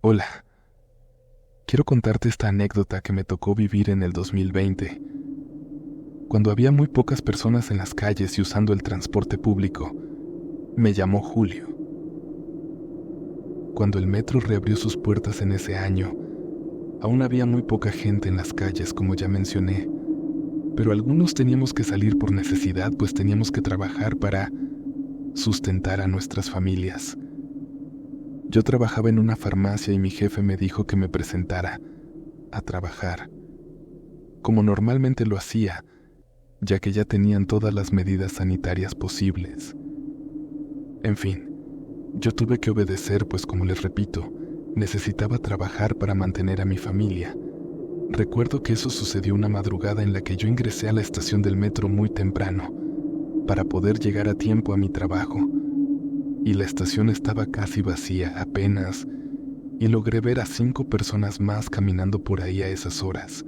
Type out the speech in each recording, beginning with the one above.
Hola, quiero contarte esta anécdota que me tocó vivir en el 2020, cuando había muy pocas personas en las calles y usando el transporte público. Me llamó Julio. Cuando el metro reabrió sus puertas en ese año, aún había muy poca gente en las calles, como ya mencioné, pero algunos teníamos que salir por necesidad, pues teníamos que trabajar para sustentar a nuestras familias. Yo trabajaba en una farmacia y mi jefe me dijo que me presentara a trabajar, como normalmente lo hacía, ya que ya tenían todas las medidas sanitarias posibles. En fin, yo tuve que obedecer, pues como les repito, necesitaba trabajar para mantener a mi familia. Recuerdo que eso sucedió una madrugada en la que yo ingresé a la estación del metro muy temprano, para poder llegar a tiempo a mi trabajo, y la estación estaba casi vacía apenas, y logré ver a 5 personas más caminando por ahí a esas horas.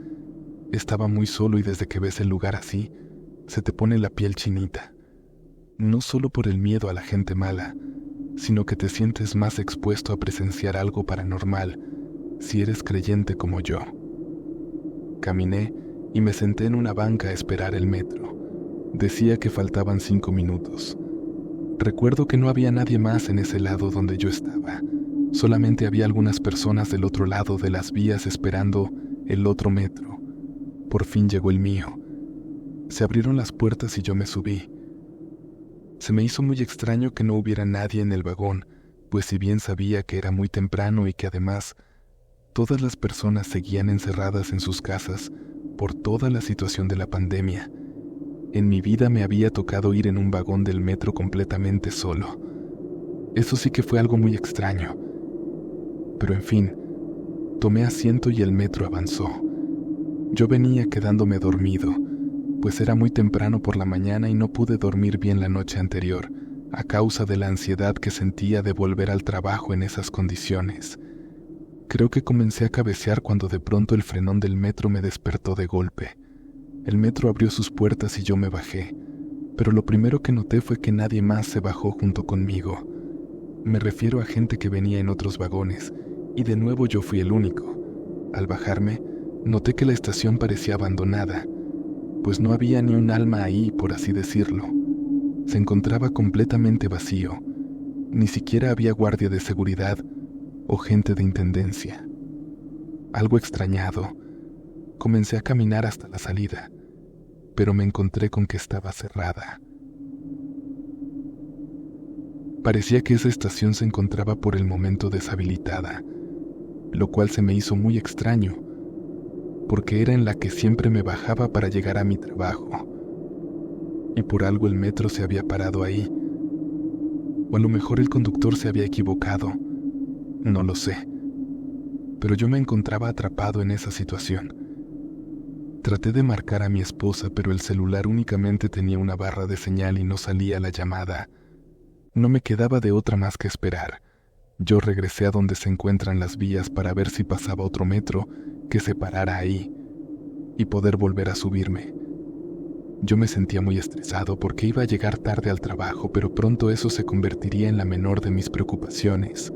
Estaba muy solo y desde que ves el lugar así, se te pone la piel chinita. No solo por el miedo a la gente mala, sino que te sientes más expuesto a presenciar algo paranormal si eres creyente como yo. Caminé y me senté en una banca a esperar el metro. Decía que faltaban 5 minutos. Recuerdo que no había nadie más en ese lado donde yo estaba. Solamente había algunas personas del otro lado de las vías esperando el otro metro. Por fin llegó el mío. Se abrieron las puertas y yo me subí. Se me hizo muy extraño que no hubiera nadie en el vagón, pues si bien sabía que era muy temprano y que además todas las personas seguían encerradas en sus casas por toda la situación de la pandemia, en mi vida me había tocado ir en un vagón del metro completamente solo. Eso sí que fue algo muy extraño. Pero en fin, tomé asiento y el metro avanzó. Yo venía quedándome dormido, pues era muy temprano por la mañana y no pude dormir bien la noche anterior, a causa de la ansiedad que sentía de volver al trabajo en esas condiciones. Creo que comencé a cabecear cuando de pronto el frenón del metro me despertó de golpe. El metro abrió sus puertas y yo me bajé, pero lo primero que noté fue que nadie más se bajó junto conmigo. Me refiero a gente que venía en otros vagones, y de nuevo yo fui el único. Al bajarme, noté que la estación parecía abandonada, pues no había ni un alma ahí, por así decirlo. Se encontraba completamente vacío. Ni siquiera había guardia de seguridad o gente de intendencia. Algo extrañado, comencé a caminar hasta la salida, pero me encontré con que estaba cerrada. Parecía que esa estación se encontraba por el momento deshabilitada, lo cual se me hizo muy extraño, porque era en la que siempre me bajaba para llegar a mi trabajo, y por algo el metro se había parado ahí, o a lo mejor el conductor se había equivocado, no lo sé, pero yo me encontraba atrapado en esa situación. Traté de marcar a mi esposa, pero el celular únicamente tenía una barra de señal y no salía la llamada. No me quedaba de otra más que esperar. Yo regresé a donde se encuentran las vías para ver si pasaba otro metro que se parara ahí y poder volver a subirme. Yo me sentía muy estresado porque iba a llegar tarde al trabajo, pero pronto eso se convertiría en la menor de mis preocupaciones.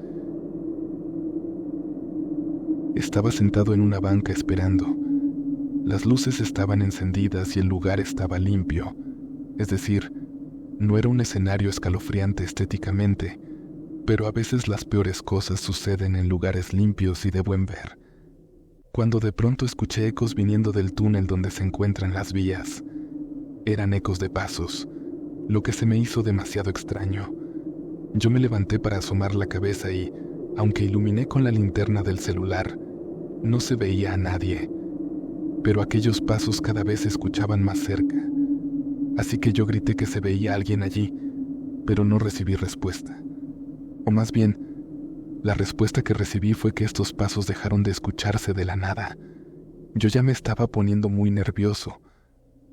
Estaba sentado en una banca esperando. Las luces estaban encendidas y el lugar estaba limpio, es decir, no era un escenario escalofriante estéticamente, pero a veces las peores cosas suceden en lugares limpios y de buen ver. Cuando de pronto escuché ecos viniendo del túnel donde se encuentran las vías. Eran ecos de pasos, lo que se me hizo demasiado extraño. Yo me levanté para asomar la cabeza y, aunque iluminé con la linterna del celular, no se veía a nadie. Pero aquellos pasos cada vez se escuchaban más cerca, así que yo grité que se veía alguien allí, pero no recibí respuesta. O más bien, la respuesta que recibí fue que estos pasos dejaron de escucharse de la nada. Yo ya me estaba poniendo muy nervioso.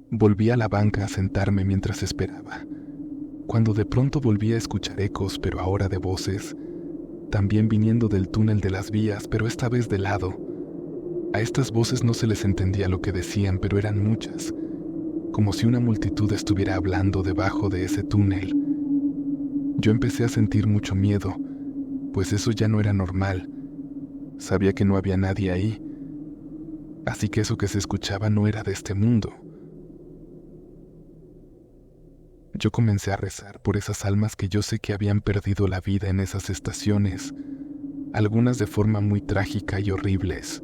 Volví a la banca a sentarme mientras esperaba, cuando de pronto volví a escuchar ecos, pero ahora de voces, también viniendo del túnel de las vías, pero esta vez de lado. A estas voces no se les entendía lo que decían, pero eran muchas, como si una multitud estuviera hablando debajo de ese túnel. Yo empecé a sentir mucho miedo, pues eso ya no era normal. Sabía que no había nadie ahí, así que eso que se escuchaba no era de este mundo. Yo comencé a rezar por esas almas que yo sé que habían perdido la vida en esas estaciones, algunas de forma muy trágica y horribles.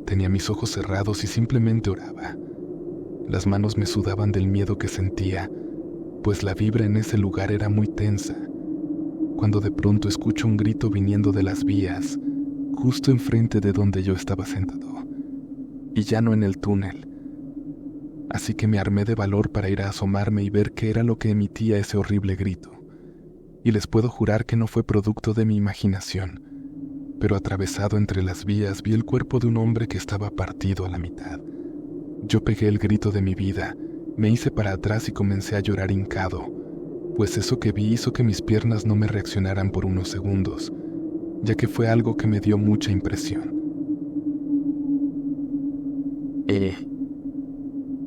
Tenía mis ojos cerrados y simplemente oraba. Las manos me sudaban del miedo que sentía, pues la vibra en ese lugar era muy tensa, cuando de pronto escucho un grito viniendo de las vías, justo enfrente de donde yo estaba sentado, y ya no en el túnel. Así que me armé de valor para ir a asomarme y ver qué era lo que emitía ese horrible grito. Y les puedo jurar que no fue producto de mi imaginación, pero atravesado entre las vías vi el cuerpo de un hombre que estaba partido a la mitad. Yo pegué el grito de mi vida, me hice para atrás y comencé a llorar hincado, pues eso que vi hizo que mis piernas no me reaccionaran por unos segundos, ya que fue algo que me dio mucha impresión.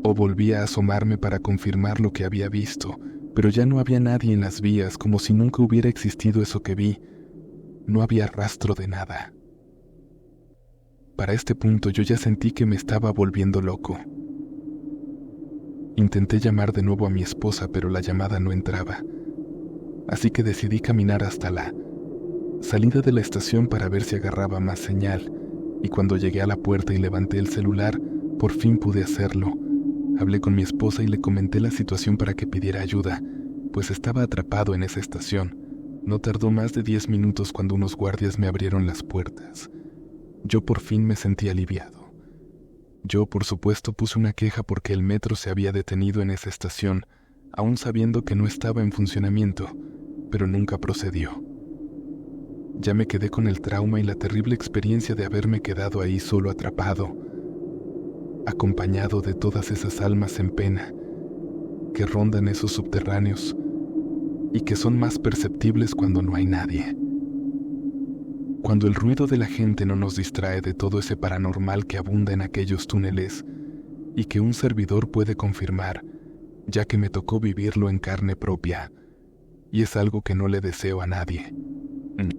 O volví a asomarme para confirmar lo que había visto, pero ya no había nadie en las vías, como si nunca hubiera existido eso que vi. No había rastro de nada. Para este punto yo ya sentí que me estaba volviendo loco. Intenté llamar de nuevo a mi esposa, pero la llamada no entraba. Así que decidí caminar hasta la salida de la estación para ver si agarraba más señal, y cuando llegué a la puerta y levanté el celular, por fin pude hacerlo. Hablé con mi esposa y le comenté la situación para que pidiera ayuda, pues estaba atrapado en esa estación. No tardó más de 10 minutos cuando unos guardias me abrieron las puertas. Yo por fin me sentí aliviado. Yo, por supuesto, puse una queja porque el metro se había detenido en esa estación, aún sabiendo que no estaba en funcionamiento, pero nunca procedió. Ya me quedé con el trauma y la terrible experiencia de haberme quedado ahí solo atrapado, acompañado de todas esas almas en pena que rondan esos subterráneos y que son más perceptibles cuando no hay nadie. Cuando el ruido de la gente no nos distrae de todo ese paranormal que abunda en aquellos túneles y que un servidor puede confirmar, ya que me tocó vivirlo en carne propia, y es algo que no le deseo a nadie.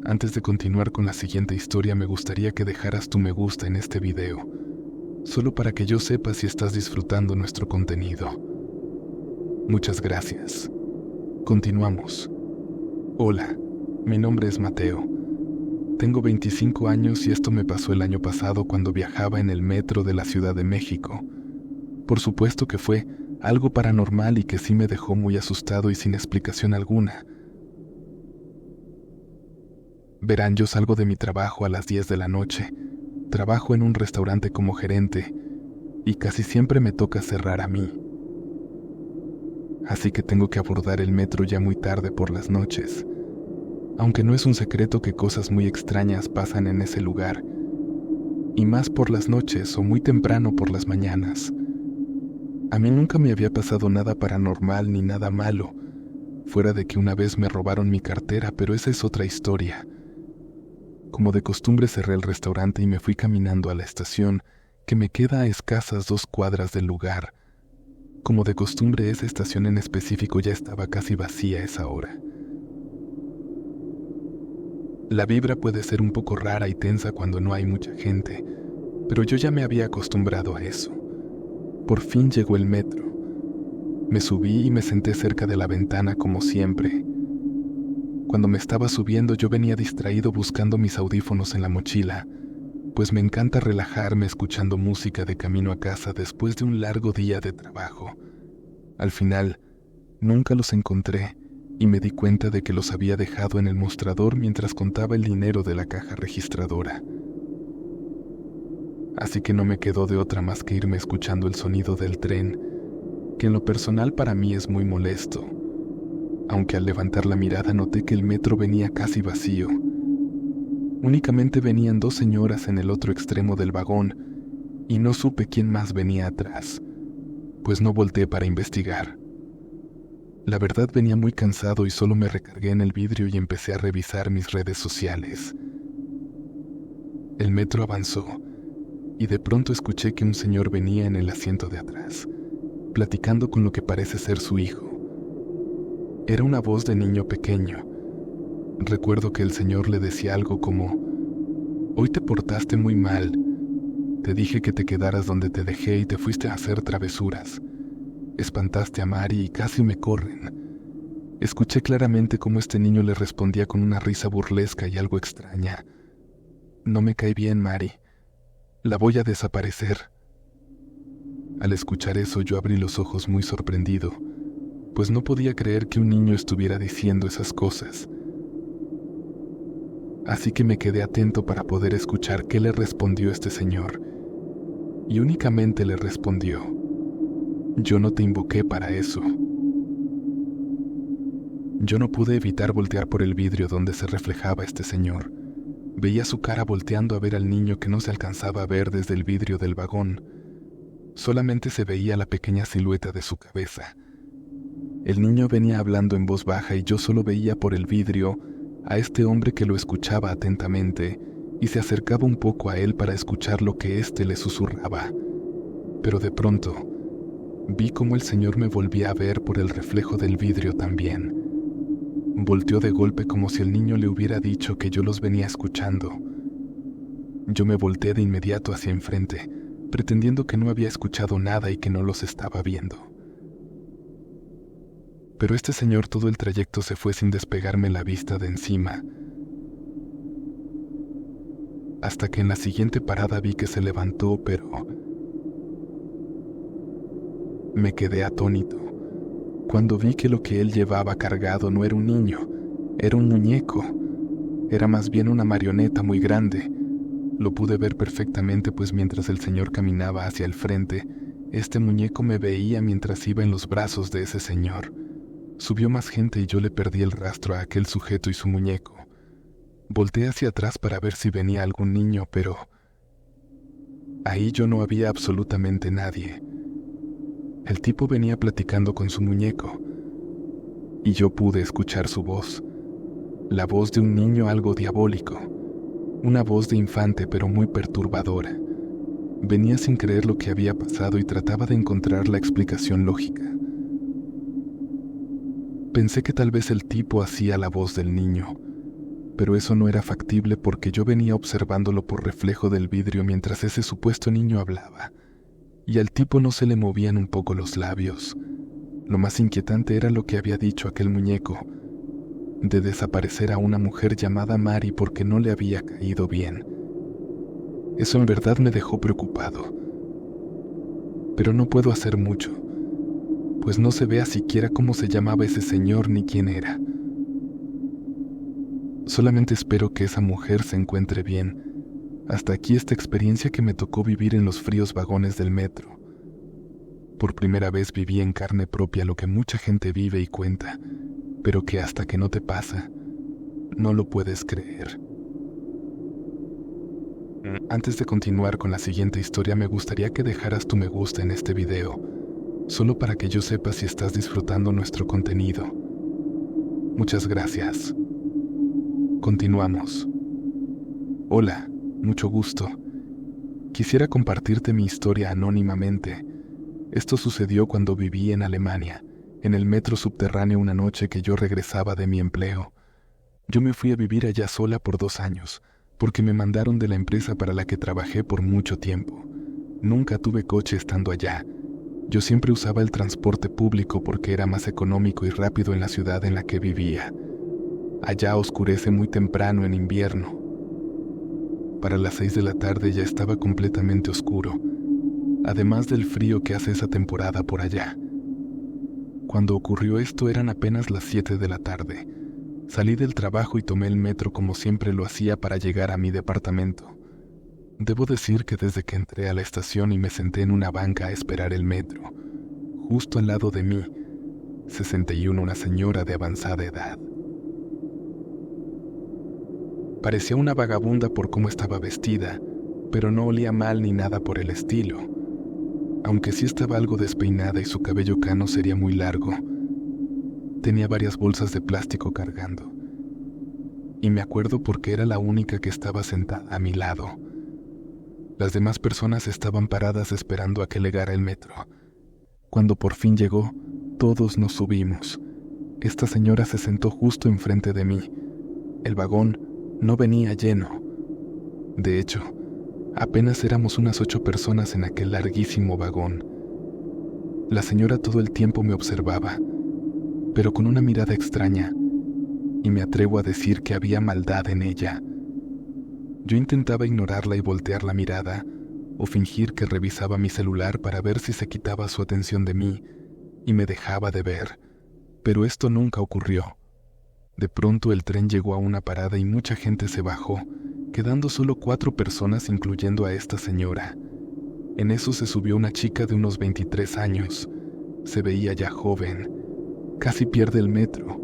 Antes de continuar con la siguiente historia, me gustaría que dejaras tu me gusta en este video, solo para que yo sepa si estás disfrutando nuestro contenido. Muchas gracias. Continuamos. Hola, mi nombre es Mateo. Tengo 25 años y esto me pasó el año pasado cuando viajaba en el metro de la Ciudad de México. Por supuesto que fue algo paranormal y que sí me dejó muy asustado y sin explicación alguna. Verán, yo salgo de mi trabajo a las 10 de la noche. Trabajo en un restaurante como gerente y casi siempre me toca cerrar a mí. Así que tengo que abordar el metro ya muy tarde por las noches. Aunque no es un secreto que cosas muy extrañas pasan en ese lugar, y más por las noches o muy temprano por las mañanas. A mí nunca me había pasado nada paranormal ni nada malo, fuera de que una vez me robaron mi cartera, pero esa es otra historia. Como de costumbre cerré el restaurante y me fui caminando a la estación, que me queda a escasas 2 cuadras del lugar. Como de costumbre, esa estación en específico ya estaba casi vacía a esa hora. La vibra puede ser un poco rara y tensa cuando no hay mucha gente, pero yo ya me había acostumbrado a eso. Por fin llegó el metro. Me subí y me senté cerca de la ventana como siempre. Cuando me estaba subiendo yo venía distraído buscando mis audífonos en la mochila, pues me encanta relajarme escuchando música de camino a casa después de un largo día de trabajo. Al final, nunca los encontré y me di cuenta de que los había dejado en el mostrador mientras contaba el dinero de la caja registradora. Así que no me quedó de otra más que irme escuchando el sonido del tren, que en lo personal para mí es muy molesto, aunque al levantar la mirada noté que el metro venía casi vacío. Únicamente venían 2 señoras en el otro extremo del vagón y no supe quién más venía atrás, pues no volteé para investigar. La verdad venía muy cansado y solo me recargué en el vidrio y empecé a revisar mis redes sociales. El metro avanzó y de pronto escuché que un señor venía en el asiento de atrás, platicando con lo que parece ser su hijo. Era una voz de niño pequeño, Recuerdo que el señor le decía algo como: «Hoy te portaste muy mal. Te dije que te quedaras donde te dejé y te fuiste a hacer travesuras. Espantaste a Mari y casi me corren». Escuché claramente cómo este niño le respondía con una risa burlesca y algo extraña: «No me cae bien, Mari. La voy a desaparecer». Al escuchar eso, yo abrí los ojos muy sorprendido, pues no podía creer que un niño estuviera diciendo esas cosas. Así que me quedé atento para poder escuchar qué le respondió este señor, y únicamente le respondió: «Yo no te invoqué para eso». Yo no pude evitar voltear por el vidrio donde se reflejaba este señor. Veía su cara volteando a ver al niño que no se alcanzaba a ver desde el vidrio del vagón. Solamente se veía la pequeña silueta de su cabeza. El niño venía hablando en voz baja y yo solo veía por el vidrio a este hombre que lo escuchaba atentamente y se acercaba un poco a él para escuchar lo que éste le susurraba. Pero de pronto, vi cómo el señor me volvía a ver por el reflejo del vidrio también. Volteó de golpe como si el niño le hubiera dicho que yo los venía escuchando. Yo me volteé de inmediato hacia enfrente, pretendiendo que no había escuchado nada y que no los estaba viendo. Pero este señor todo el trayecto se fue sin despegarme la vista de encima, hasta que en la siguiente parada vi que se levantó, pero me quedé atónito cuando vi que lo que él llevaba cargado no era un niño, era un muñeco. Era más bien una marioneta muy grande. Lo pude ver perfectamente, pues mientras el señor caminaba hacia el frente, este muñeco me veía mientras iba en los brazos de ese señor. Subió más gente y yo le perdí el rastro a aquel sujeto y su muñeco. Volteé hacia atrás para ver si venía algún niño, pero ahí yo no había absolutamente nadie. El tipo venía platicando con su muñeco, y yo pude escuchar su voz, la voz de un niño algo diabólico, una voz de infante pero muy perturbadora. Venía sin creer lo que había pasado y trataba de encontrar la explicación lógica. Pensé que tal vez el tipo hacía la voz del niño, pero eso no era factible porque yo venía observándolo por reflejo del vidrio mientras ese supuesto niño hablaba, y al tipo no se le movían un poco los labios. Lo más inquietante era lo que había dicho aquel muñeco, de desaparecer a una mujer llamada Mari porque no le había caído bien. Eso en verdad me dejó preocupado. Pero no puedo hacer mucho, pues no se vea siquiera cómo se llamaba ese señor ni quién era. Solamente espero que esa mujer se encuentre bien. Hasta aquí esta experiencia que me tocó vivir en los fríos vagones del metro. Por primera vez viví en carne propia lo que mucha gente vive y cuenta, pero que hasta que no te pasa, no lo puedes creer. Antes de continuar con la siguiente historia, me gustaría que dejaras tu me gusta en este video, solo para que yo sepa si estás disfrutando nuestro contenido. Muchas gracias. Continuamos. Hola, mucho gusto. Quisiera compartirte mi historia anónimamente. Esto sucedió cuando viví en Alemania, en el metro subterráneo una noche que yo regresaba de mi empleo. Yo me fui a vivir allá sola por 2 años, porque me mandaron de la empresa para la que trabajé por mucho tiempo. Nunca tuve coche estando allá. Yo siempre usaba el transporte público porque era más económico y rápido en la ciudad en la que vivía. Allá oscurece muy temprano en invierno. Para las 6 de la tarde ya estaba completamente oscuro, además del frío que hace esa temporada por allá. Cuando ocurrió esto eran apenas las 7 de la tarde. Salí del trabajo y tomé el metro como siempre lo hacía para llegar a mi departamento. Debo decir que desde que entré a la estación y me senté en una banca a esperar el metro, justo al lado de mí, se sentó una señora de avanzada edad. Parecía una vagabunda por cómo estaba vestida, pero no olía mal ni nada por el estilo. Aunque sí estaba algo despeinada y su cabello cano sería muy largo. Tenía varias bolsas de plástico cargando. Y me acuerdo porque era la única que estaba sentada a mi lado. Las demás personas estaban paradas esperando a que llegara el metro. Cuando por fin llegó, todos nos subimos. Esta señora se sentó justo enfrente de mí. El vagón no venía lleno. De hecho, apenas éramos unas 8 personas en aquel larguísimo vagón. La señora todo el tiempo me observaba, pero con una mirada extraña, y me atrevo a decir que había maldad en ella. Yo intentaba ignorarla y voltear la mirada, o fingir que revisaba mi celular para ver si se quitaba su atención de mí y me dejaba de ver, pero esto nunca ocurrió. De pronto el tren llegó a una parada y mucha gente se bajó, quedando solo 4 personas incluyendo a esta señora. En eso se subió una chica de unos 23 años. Se veía ya joven. Casi pierde el metro,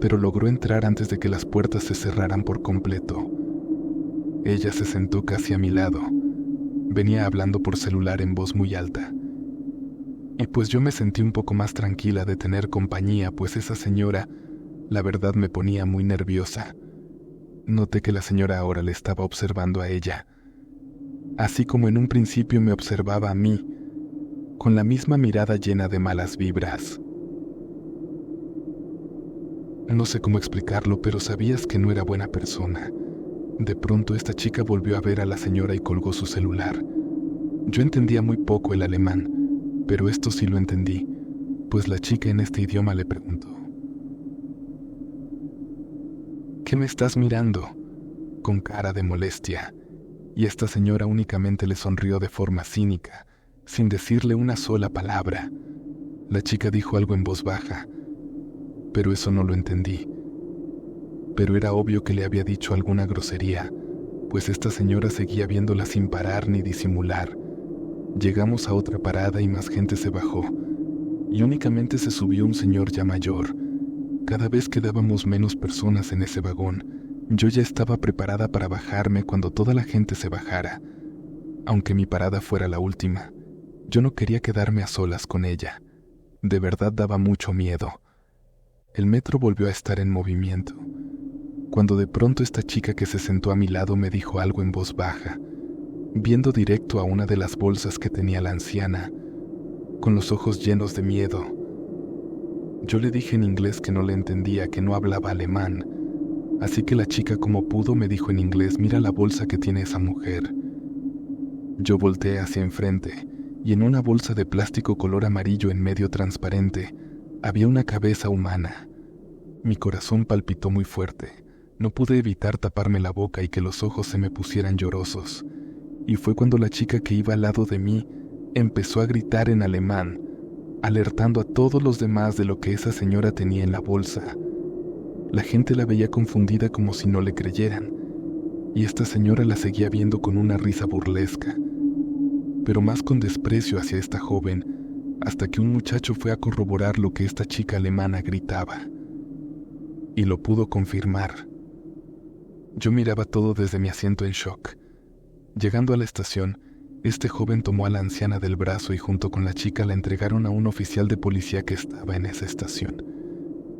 pero logró entrar antes de que las puertas se cerraran por completo. Ella se sentó casi a mi lado. Venía hablando por celular en voz muy alta. Y pues yo me sentí un poco más tranquila de tener compañía, pues esa señora, la verdad, me ponía muy nerviosa. Noté que la señora ahora le estaba observando a ella, así como en un principio me observaba a mí, con la misma mirada llena de malas vibras. No sé cómo explicarlo, pero sabías que no era buena persona. De pronto esta chica volvió a ver a la señora y colgó su celular. Yo entendía muy poco el alemán, pero esto sí lo entendí, pues la chica en este idioma le preguntó: ¿qué me estás mirando?, con cara de molestia, y esta señora únicamente le sonrió de forma cínica, sin decirle una sola palabra. La chica dijo algo en voz baja, pero eso no lo entendí. Pero era obvio que le había dicho alguna grosería, pues esta señora seguía viéndola sin parar ni disimular. Llegamos a otra parada y más gente se bajó, y únicamente se subió un señor ya mayor. Cada vez quedábamos menos personas en ese vagón. Yo ya estaba preparada para bajarme cuando toda la gente se bajara. Aunque mi parada fuera la última, yo no quería quedarme a solas con ella. De verdad daba mucho miedo. El metro volvió a estar en movimiento, cuando de pronto esta chica que se sentó a mi lado me dijo algo en voz baja, viendo directo a una de las bolsas que tenía la anciana, con los ojos llenos de miedo. Yo le dije en inglés que no le entendía, que no hablaba alemán, así que la chica como pudo me dijo en inglés: mira la bolsa que tiene esa mujer. Yo volteé hacia enfrente, y en una bolsa de plástico color amarillo en medio transparente, había una cabeza humana. Mi corazón palpitó muy fuerte. No pude evitar taparme la boca y que los ojos se me pusieran llorosos. Y fue cuando la chica que iba al lado de mí empezó a gritar en alemán, alertando a todos los demás de lo que esa señora tenía en la bolsa. La gente la veía confundida como si no le creyeran, y esta señora la seguía viendo con una risa burlesca, pero más con desprecio hacia esta joven, hasta que un muchacho fue a corroborar lo que esta chica alemana gritaba. Y lo pudo confirmar. Yo miraba todo desde mi asiento en shock. Llegando a la estación, este joven tomó a la anciana del brazo y junto con la chica la entregaron a un oficial de policía que estaba en esa estación.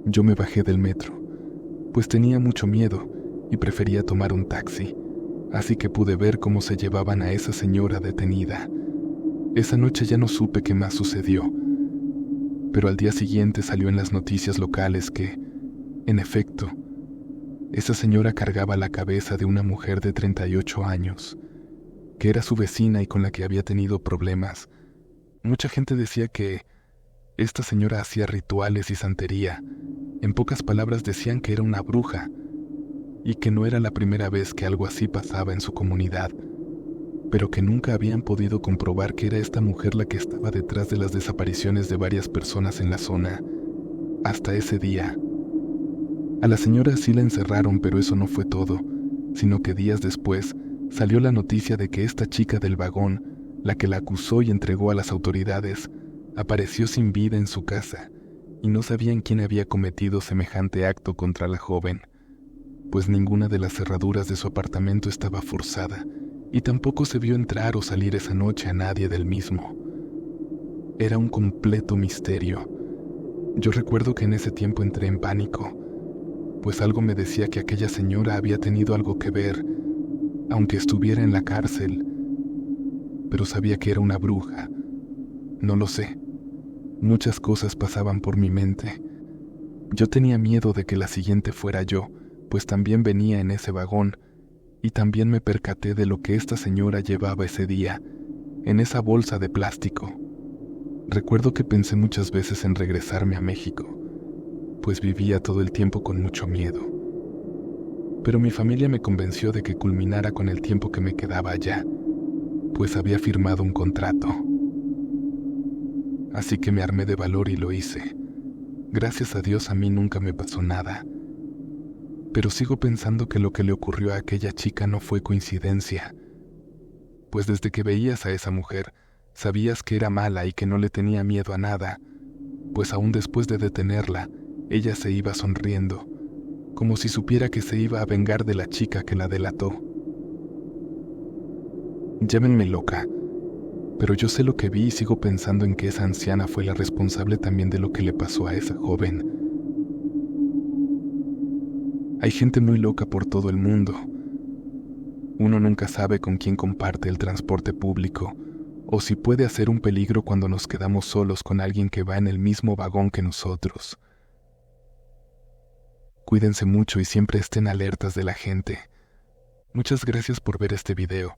Yo me bajé del metro, pues tenía mucho miedo y prefería tomar un taxi, así que pude ver cómo se llevaban a esa señora detenida. Esa noche ya no supe qué más sucedió, pero al día siguiente salió en las noticias locales que, en efecto, esa señora cargaba la cabeza de una mujer de 38 años, que era su vecina y con la que había tenido problemas. Mucha gente decía que esta señora hacía rituales y santería. En pocas palabras decían que era una bruja, y que no era la primera vez que algo así pasaba en su comunidad, pero que nunca habían podido comprobar que era esta mujer la que estaba detrás de las desapariciones de varias personas en la zona, hasta ese día. A la señora sí la encerraron, pero eso no fue todo, sino que días después salió la noticia de que esta chica del vagón, la que la acusó y entregó a las autoridades, apareció sin vida en su casa, y no sabían quién había cometido semejante acto contra la joven, pues ninguna de las cerraduras de su apartamento estaba forzada, y tampoco se vio entrar o salir esa noche a nadie del mismo. Era un completo misterio. Yo recuerdo que en ese tiempo entré en pánico, pues algo me decía que aquella señora había tenido algo que ver, aunque estuviera en la cárcel, pero sabía que era una bruja. No lo sé. Muchas cosas pasaban por mi mente. Yo tenía miedo de que la siguiente fuera yo, pues también venía en ese vagón, y también me percaté de lo que esta señora llevaba ese día, en esa bolsa de plástico. Recuerdo que pensé muchas veces en regresarme a México, pues vivía todo el tiempo con mucho miedo. Pero mi familia me convenció de que culminara con el tiempo que me quedaba allá, pues había firmado un contrato. Así que me armé de valor y lo hice. Gracias a Dios a mí nunca me pasó nada. Pero sigo pensando que lo que le ocurrió a aquella chica no fue coincidencia, pues desde que veías a esa mujer, sabías que era mala y que no le tenía miedo a nada, pues aún después de detenerla, ella se iba sonriendo, como si supiera que se iba a vengar de la chica que la delató. Llámenme loca, pero yo sé lo que vi y sigo pensando en que esa anciana fue la responsable también de lo que le pasó a esa joven. Hay gente muy loca por todo el mundo. Uno nunca sabe con quién comparte el transporte público, o si puede hacer un peligro cuando nos quedamos solos con alguien que va en el mismo vagón que nosotros. Cuídense mucho y siempre estén alertas de la gente. Muchas gracias por ver este video.